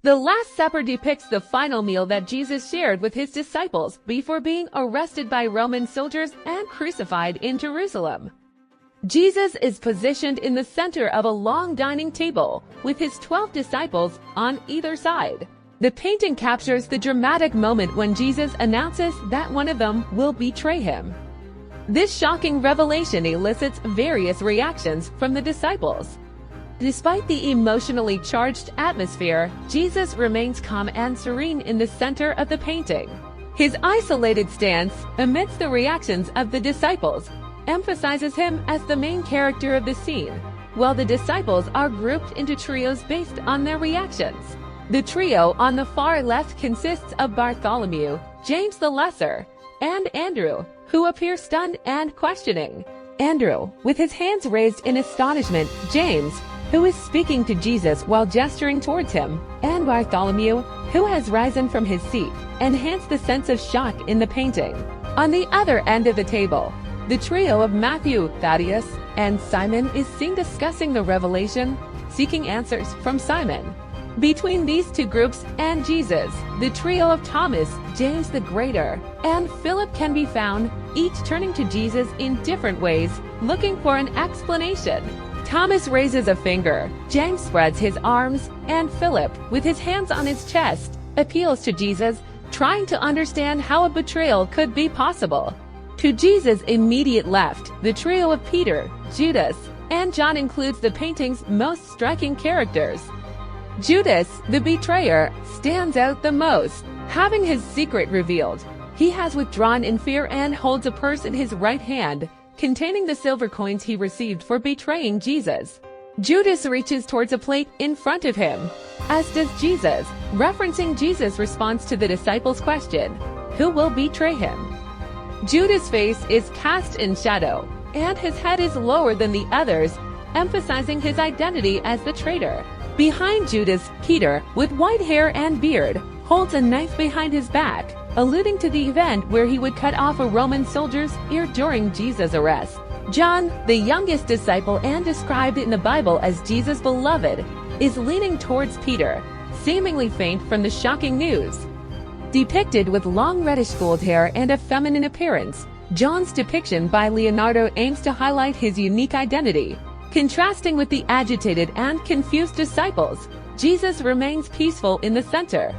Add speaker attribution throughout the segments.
Speaker 1: The Last Supper depicts the final meal that Jesus shared with his disciples before being arrested by Roman soldiers and crucified in Jerusalem. Jesus is positioned in the center of a long dining table, with his 12 disciples on either side. The painting captures the dramatic moment when Jesus announces that one of them will betray him. This shocking revelation elicits various reactions from the disciples. Despite the emotionally charged atmosphere, Jesus remains calm and serene in the center of the painting. His isolated stance, amidst the reactions of the disciples, emphasizes him as the main character of the scene, while the disciples are grouped into trios based on their reactions. The trio on the far left consists of Bartholomew, James the Lesser, and Andrew, who appear stunned and questioning. Andrew, with his hands raised in astonishment, James, who is speaking to Jesus while gesturing towards him, and Bartholomew, who has risen from his seat, enhance the sense of shock in the painting. On the other end of the table, the trio of Matthew, Thaddeus, and Simon is seen discussing the revelation, seeking answers from Simon. Between these two groups and Jesus, the trio of Thomas, James the Greater, and Philip can be found, each turning to Jesus in different ways, looking for an explanation. Thomas raises a finger, James spreads his arms, and Philip, with his hands on his chest, appeals to Jesus, trying to understand how a betrayal could be possible. To Jesus' immediate left, the trio of Peter, Judas, and John includes the painting's most striking characters. Judas, the betrayer, stands out the most, having his secret revealed. He has withdrawn in fear and holds a purse in his right hand, containing the silver coins he received for betraying Jesus. Judas reaches towards a plate in front of him, as does Jesus, referencing Jesus' response to the disciples' question, "Who will betray him?" Judas' face is cast in shadow, and his head is lower than the others, emphasizing his identity as the traitor. Behind Judas, Peter, with white hair and beard, holds a knife behind his back, alluding to the event where he would cut off a Roman soldier's ear during Jesus' arrest. John, the youngest disciple and described in the Bible as Jesus' beloved, is leaning towards Peter, seemingly faint from the shocking news. Depicted with long reddish gold hair and a feminine appearance, John's depiction by Leonardo aims to highlight his unique identity. Contrasting with the agitated and confused disciples, Jesus remains peaceful in the center.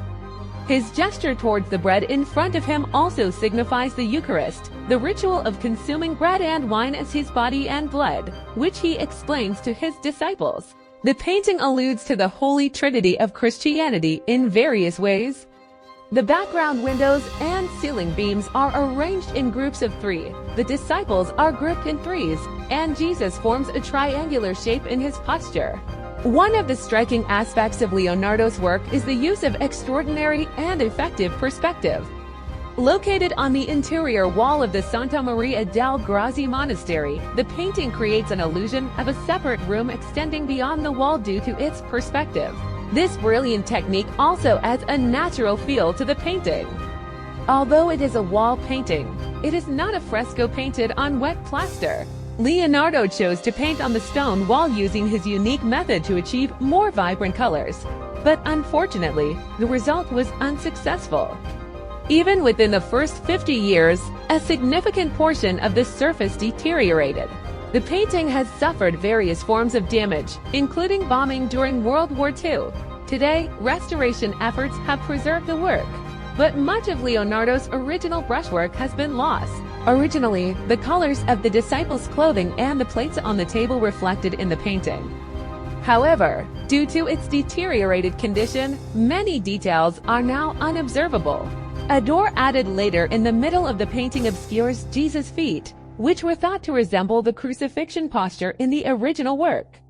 Speaker 1: His gesture towards the bread in front of him also signifies the Eucharist, the ritual of consuming bread and wine as his body and blood, which he explains to his disciples. The painting alludes to the Holy Trinity of Christianity in various ways. The background windows and ceiling beams are arranged in groups of 3. The disciples are grouped in threes, and Jesus forms a triangular shape in his posture. One of the striking aspects of Leonardo's work is the use of extraordinary and effective perspective. Located on the interior wall of the Santa Maria del Grazie Monastery, the painting creates an illusion of a separate room extending beyond the wall due to its perspective. This brilliant technique also adds a natural feel to the painting. Although it is a wall painting, it is not a fresco painted on wet plaster. Leonardo chose to paint on the stone wall using his unique method to achieve more vibrant colors. But unfortunately, the result was unsuccessful. Even within the first 50 years, a significant portion of the surface deteriorated. The painting has suffered various forms of damage, including bombing during World War II. Today, restoration efforts have preserved the work, but much of Leonardo's original brushwork has been lost. Originally, the colors of the disciples' clothing and the plates on the table reflected in the painting. However, due to its deteriorated condition, many details are now unobservable. A door added later in the middle of the painting obscures Jesus' feet, which were thought to resemble the crucifixion posture in the original work.